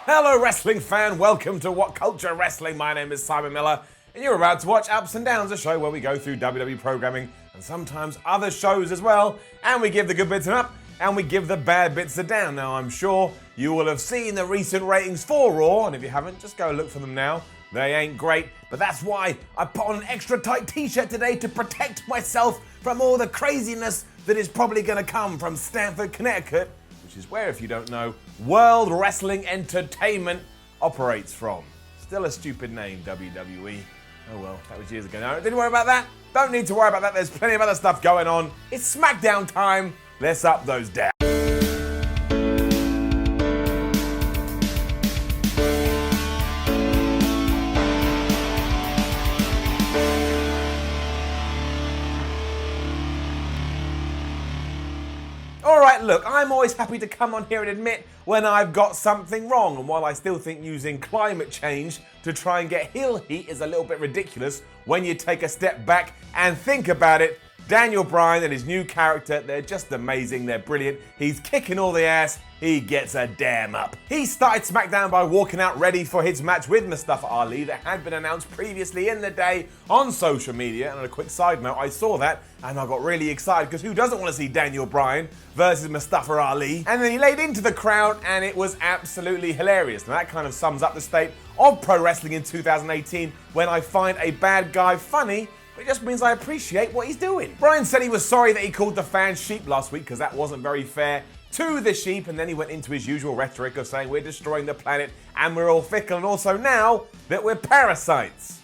Hello wrestling fan, welcome to WhatCulture Wrestling. My name is Simon Miller and you're about to watch Ups and Downs, a show where we go through WWE programming and sometimes other shows as well, and we give the good bits an up and we give the bad bits a down. Now I'm sure you will have seen the recent ratings for Raw, and if you haven't, just go look for them now. They ain't great, but that's why I put on an extra tight t-shirt today to protect myself from all the craziness that is probably going to come from Stamford, Connecticut, which is where, if you don't know, World Wrestling Entertainment operates from. Still a stupid name, WWE. Oh well, that was years ago. No, didn't worry about that. Don't need to worry about that. There's plenty of other stuff going on. It's SmackDown time. Let's up those down. Alright, look, I'm always happy to come on here and admit when I've got something wrong, and while I still think using climate change to try and get heel heat is a little bit ridiculous, when you take a step back and think about it, Daniel Bryan and his new character, they're just amazing, they're brilliant. He's kicking all the ass, he gets a damn up. He started SmackDown by walking out ready for his match with Mustafa Ali that had been announced previously in the day on social media. And on a quick side note, I saw that and I got really excited because who doesn't want to see Daniel Bryan versus Mustafa Ali? And then he laid into the crowd and it was absolutely hilarious. Now that kind of sums up the state of pro wrestling in 2018 when I find a bad guy funny, but it just means I appreciate what he's doing. Bryan said he was sorry that he called the fans sheep last week because that wasn't very fair to the sheep, and then he went into his usual rhetoric of saying we're destroying the planet and we're all fickle, and also now that we're parasites.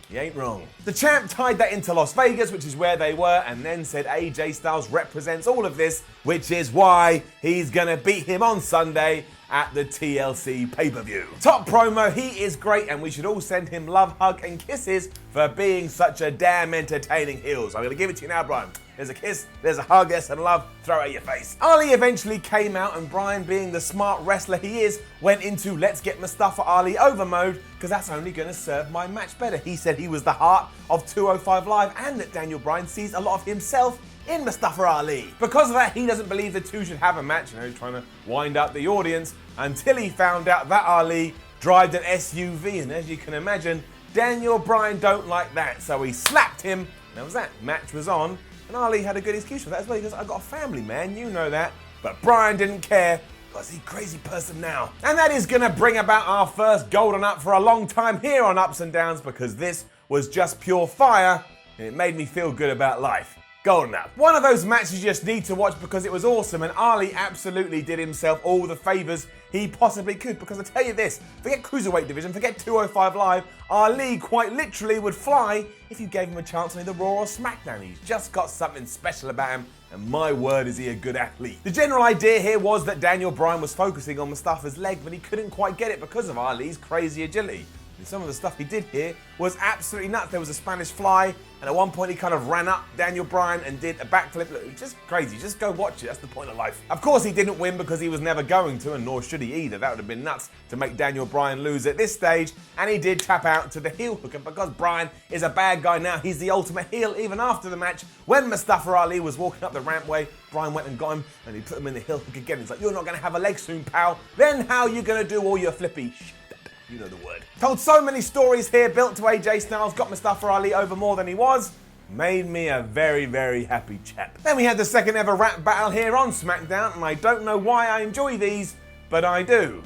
He ain't wrong. The champ tied that into Las Vegas, which is where they were, and then said AJ Styles represents all of this, which is why he's gonna beat him on Sunday at the TLC pay-per-view. Top promo, he is great, and we should all send him love, hug, and kisses for being such a damn entertaining heel. So I'm gonna give it to you now, Bryan. There's a kiss, there's a hug, there's some love, throw it at your face. Ali eventually came out, and Bryan, being the smart wrestler he is, went into let's get Mustafa Ali over mode, because that's only gonna serve my match better. He said he was the heart of 205 Live, and that Daniel Bryan sees a lot of himself in Mustafa Ali. Because of that, he doesn't believe the two should have a match. You know, he's trying to wind up the audience until he found out that Ali drives an SUV, and as you can imagine, Daniel Bryan don't like that, so he slapped him, and that was that. Match was on, and Ali had a good excuse for that as well. He goes, I've got a family, man, you know that. But Bryan didn't care, because he's a crazy person now. And that is gonna bring about our first golden up for a long time here on Ups and Downs, because this was just pure fire, and it made me feel good about life. Golden up. One of those matches you just need to watch because it was awesome, and Ali absolutely did himself all the favors he possibly could, because I tell you this, forget Cruiserweight division, forget 205 Live, Ali quite literally would fly if you gave him a chance on either Raw or SmackDown. He's just got something special about him, and my word is he a good athlete. The general idea here was that Daniel Bryan was focusing on Mustafa's leg, but he couldn't quite get it because of Ali's crazy agility. And some of the stuff he did here was absolutely nuts. There was a Spanish fly, and at one point he kind of ran up Daniel Bryan and did a backflip. Look, it's just crazy. Just go watch it. That's the point of life. Of course, he didn't win because he was never going to, and nor should he either. That would have been nuts to make Daniel Bryan lose at this stage. And he did tap out to the heel hook. And because Bryan is a bad guy now, he's the ultimate heel. Even after the match, when Mustafa Ali was walking up the rampway, Bryan went and got him, and he put him in the heel hook again. He's like, you're not going to have a leg soon, pal. Then how are you going to do all your flippy shit? You know the word. Told so many stories here, built to AJ Styles, got Mustafa Ali over more than he was, made me a very, very happy chap. Then we had the second ever rap battle here on SmackDown, and I don't know why I enjoy these, but I do.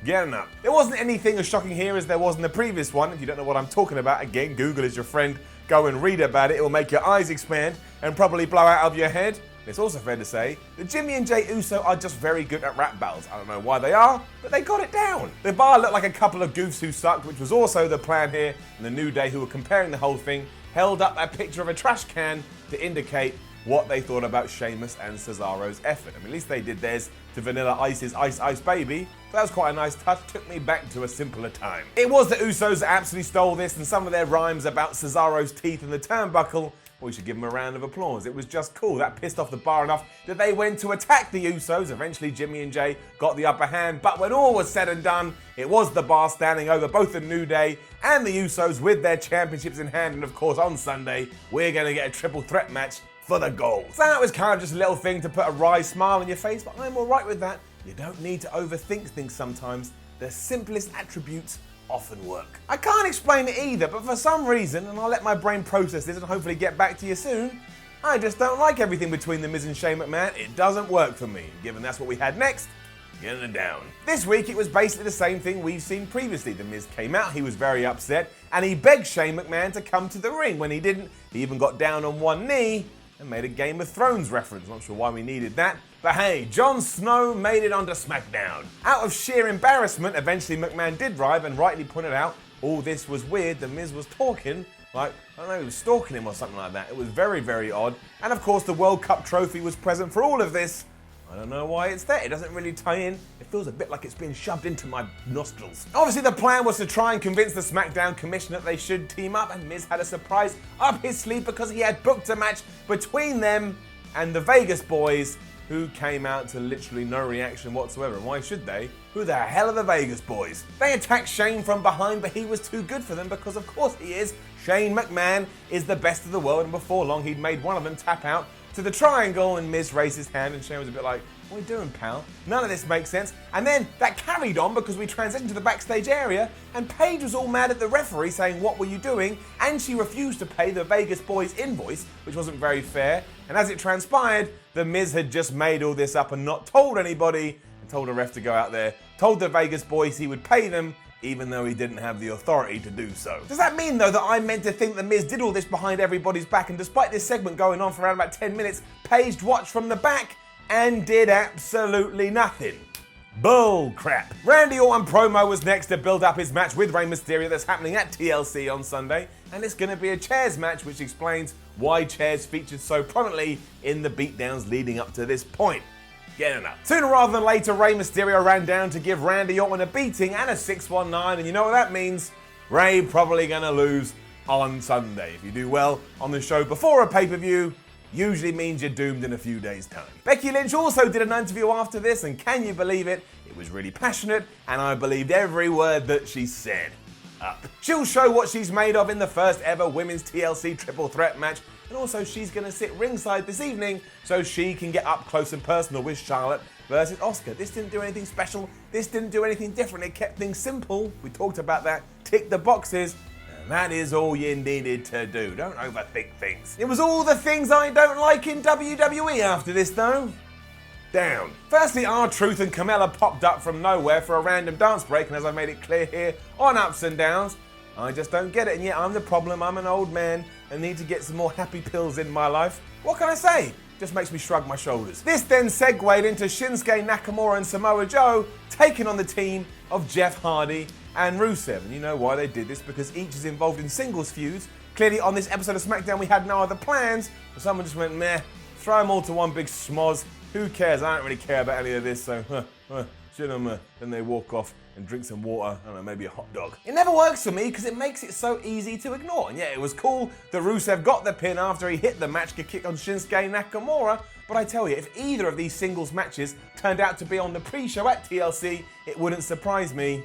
Getting up. There wasn't anything as shocking here as there was in the previous one. If you don't know what I'm talking about, again, Google is your friend. Go and read about it. It will make your eyes expand and probably blow out of your head. It's also fair to say that Jimmy and Jey Uso are just very good at rap battles. I don't know why they are, but they got it down. The bar looked like a couple of goofs who sucked, which was also the plan here, and the New Day, who were comparing the whole thing, held up a picture of a trash can to indicate what they thought about Sheamus and Cesaro's effort. I mean, at least they did theirs to Vanilla Ice's Ice Ice Baby. So that was quite a nice touch, took me back to a simpler time. It was the Usos that absolutely stole this, and some of their rhymes about Cesaro's teeth and the turnbuckle, well, we should give them a round of applause. It was just cool. That pissed off the bar enough that they went to attack the Usos. Eventually, Jimmy and Jey got the upper hand, but when all was said and done, it was the bar standing over both the New Day and the Usos with their championships in hand, and of course, on Sunday, we're going to get a triple threat match for the gold. So that was kind of just a little thing to put a wry smile on your face, but I'm all right with that. You don't need to overthink things sometimes. the simplest attributes often work. I can't explain it either, but for some reason, and I'll let my brain process this and hopefully get back to you soon, I just don't like everything between The Miz and Shane McMahon. It doesn't work for me. Given that's what we had next, getting it down. This week it was basically the same thing we've seen previously. The Miz came out, he was very upset, and he begged Shane McMahon to come to the ring. When he didn't, he even got down on one knee and made a Game of Thrones reference. Not sure why we needed that. But hey, Jon Snow made it onto SmackDown. Out of sheer embarrassment, eventually McMahon did arrive and rightly pointed out all this was weird. The Miz was talking like, I don't know, he was stalking him or something like that. It was very, very odd. And of course the World Cup trophy was present for all of this. I don't know why it's there. It doesn't really tie in. It feels a bit like it's been shoved into my nostrils. Obviously, the plan was to try and convince the SmackDown commission that they should team up, and Miz had a surprise up his sleeve because he had booked a match between them and the Vegas boys, who came out to literally no reaction whatsoever. And why should they? Who the hell are the Vegas boys? They attacked Shane from behind, but he was too good for them because of course he is. Shane McMahon is the best of the world, and before long he'd made one of them tap out to the triangle, and Miz raised his hand and Shane was a bit like, what are you doing, pal? None of this makes sense. And then that carried on because we transitioned to the backstage area and Paige was all mad at the referee saying, what were you doing? And she refused to pay the Vegas boys invoice, which wasn't very fair. And as it transpired, the Miz had just made all this up and not told anybody, and told the ref to go out there, told the Vegas boys he would pay them, even though he didn't have the authority to do so. Does that mean, though, that I'm meant to think the Miz did all this behind everybody's back, and despite this segment going on for around about 10 minutes, Paige watched from the back and did absolutely nothing? Bull crap. Randy Orton promo was next to build up his match with Rey Mysterio that's happening at TLC on Sunday, and it's going to be a chairs match, which explains why chairs featured so prominently in the beatdowns leading up to this point. Getting up. Sooner rather than later, Rey Mysterio ran down to give Randy Orton a beating and a 619, and you know what that means? Rey probably gonna lose on Sunday. If you do well on the show before a pay-per-view, usually means you're doomed in a few days' time. Becky Lynch also did an interview after this, and can you believe it? It was really passionate, and I believed every word that she said. Up. She'll show what she's made of in the first ever women's TLC triple threat match, and also she's going to sit ringside this evening so she can get up close and personal with Charlotte versus Asuka. This didn't do anything special. This didn't do anything different. It kept things simple. We talked about that. Tick the boxes. And that is all you needed to do. Don't overthink things. It was all the things I don't like in WWE after this, though. Down. Firstly, R-Truth and Carmella popped up from nowhere for a random dance break, and as I made it clear here on Ups and Downs, I just don't get it, and yet I'm the problem. I'm an old man and need to get some more happy pills in my life. What can I say? Just makes me shrug my shoulders. This then segued into Shinsuke Nakamura and Samoa Joe taking on the team of Jeff Hardy and Rusev. And you know why they did this? Because each is involved in singles feuds. Clearly on this episode of SmackDown we had no other plans, but someone just went, meh, throw them all to one big schmoz. Who cares? I don't really care about any of this, so then they walk off and drink some water, I don't know, maybe a hot dog. It never works for me because it makes it so easy to ignore. And yeah, it was cool that Rusev got the pin after he hit the match kick on Shinsuke Nakamura, but I tell you, if either of these singles matches turned out to be on the pre-show at TLC, it wouldn't surprise me.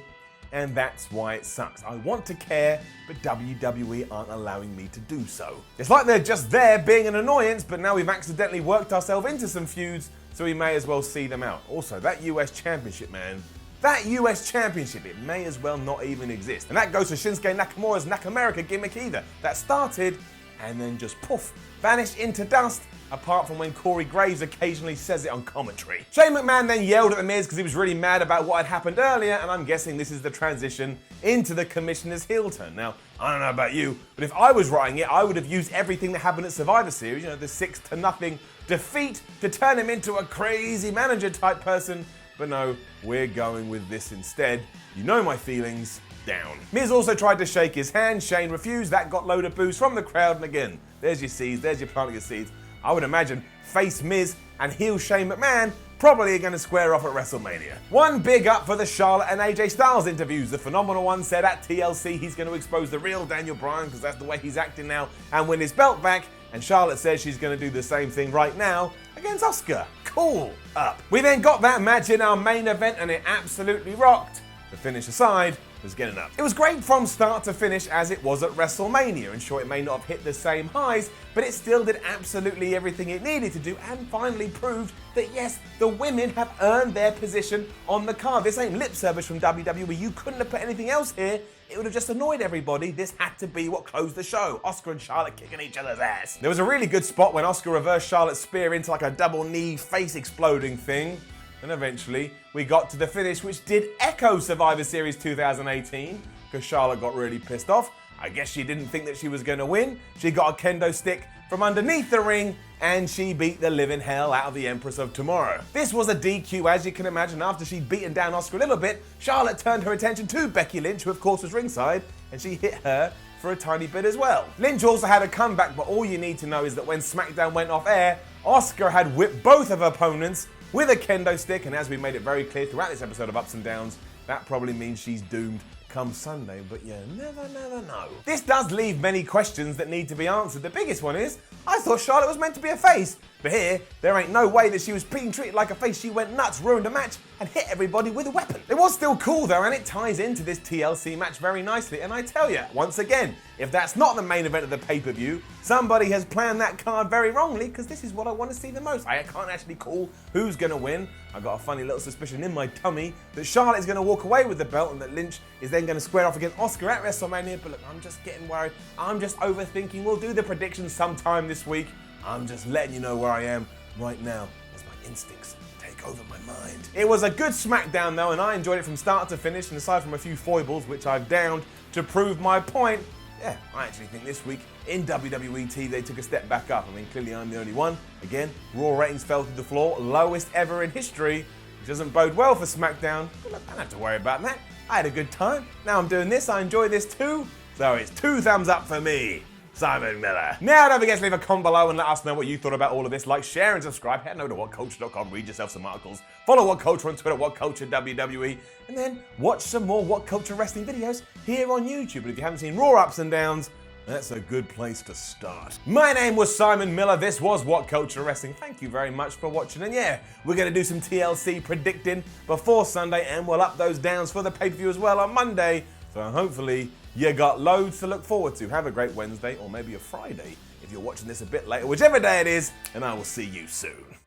And that's why it sucks. I want to care, but WWE aren't allowing me to do so. It's like they're just there being an annoyance, but now we've accidentally worked ourselves into some feuds, so we may as well see them out. Also, that US Championship, man. That US Championship, it may as well not even exist. And that goes to Shinsuke Nakamura's Nakamerica gimmick either. That started and then just poof, vanished into dust, apart from when Corey Graves occasionally says it on commentary. Shane McMahon then yelled at The Miz because he was really mad about what had happened earlier, and I'm guessing this is the transition into the Commissioner's heel turn. Now, I don't know about you, but if I was writing it, I would have used everything that happened at Survivor Series, you know, the 6-0 defeat, to turn him into a crazy manager type person. But no, we're going with this instead. You know my feelings. Down. Miz also tried to shake his hand. Shane refused. That got load of boos from the crowd. And again, there's your seeds. There's your planting of seeds. I would imagine face Miz and heel Shane McMahon probably are going to square off at WrestleMania. One big up for the Charlotte and AJ Styles interviews. The phenomenal one said at TLC he's going to expose the real Daniel Bryan because that's the way he's acting now and win his belt back. And Charlotte says she's going to do the same thing right now against Asuka. Cool. Up. We then got that match in our main event and it absolutely rocked. The finish aside, was getting up. It was great from start to finish as it was at WrestleMania, and sure, it may not have hit the same highs, but it still did absolutely everything it needed to do and finally proved that yes, the women have earned their position on the card. This ain't lip service from WWE. You couldn't have put anything else here. It would have just annoyed everybody. This had to be what closed the show. Asuka and Charlotte kicking each other's ass. There was a really good spot when Asuka reversed Charlotte's spear into like a double knee face exploding thing. And eventually, we got to the finish, which did echo Survivor Series 2018, because Charlotte got really pissed off. I guess she didn't think that she was going to win. She got a kendo stick from underneath the ring, and she beat the living hell out of the Empress of Tomorrow. This was a DQ, as you can imagine. After she'd beaten down Asuka a little bit, Charlotte turned her attention to Becky Lynch, who of course was ringside, and she hit her for a tiny bit as well. Lynch also had a comeback, but all you need to know is that when SmackDown went off air, Asuka had whipped both of her opponents with a kendo stick, and as we made it very clear throughout this episode of Ups and Downs, that probably means she's doomed come Sunday, but you never know. This does leave many questions that need to be answered. The biggest one is, I thought Charlotte was meant to be a face, but here, there ain't no way that she was being treated like a face. She went nuts, ruined a match, and hit everybody with a weapon. It was still cool though, and it ties into this TLC match very nicely, and I tell you, once again, if that's not the main event of the pay-per-view, somebody has planned that card very wrongly, because this is what I want to see the most. I can't actually call who's going to win. I've got a funny little suspicion in my tummy that Charlotte is going to walk away with the belt and that Lynch is then going to square off against Asuka at WrestleMania, but look, I'm just getting worried. I'm just overthinking. We'll do the predictions sometime this week. I'm just letting you know where I am right now as my instincts take over my mind. It was a good SmackDown though, and I enjoyed it from start to finish, and aside from a few foibles, which I've downed to prove my point, yeah, I actually think this week in WWE TV they took a step back up. I mean, clearly I'm the only one. Again, Raw ratings fell through the floor, lowest ever in history, which doesn't bode well for SmackDown. But look, I don't have to worry about that. I had a good time. Now I'm doing this, I enjoy this too. So it's 2 thumbs up for me, Simon Miller. Now don't forget to leave a comment below and let us know what you thought about all of this. Like, share and subscribe. Head over to WhatCulture.com, read yourself some articles. Follow WhatCulture on Twitter, WhatCulture WWE, and then watch some more WhatCulture wrestling videos here on YouTube. But if you haven't seen Raw Ups and Downs, that's a good place to start. My name was Simon Miller. This was WhatCulture Wrestling. Thank you very much for watching. And yeah, we're going to do some TLC predicting before Sunday, and we'll up those downs for the pay-per-view as well on Monday. So hopefully you got loads to look forward to. Have a great Wednesday, or maybe a Friday if you're watching this a bit later, whichever day it is, and I will see you soon.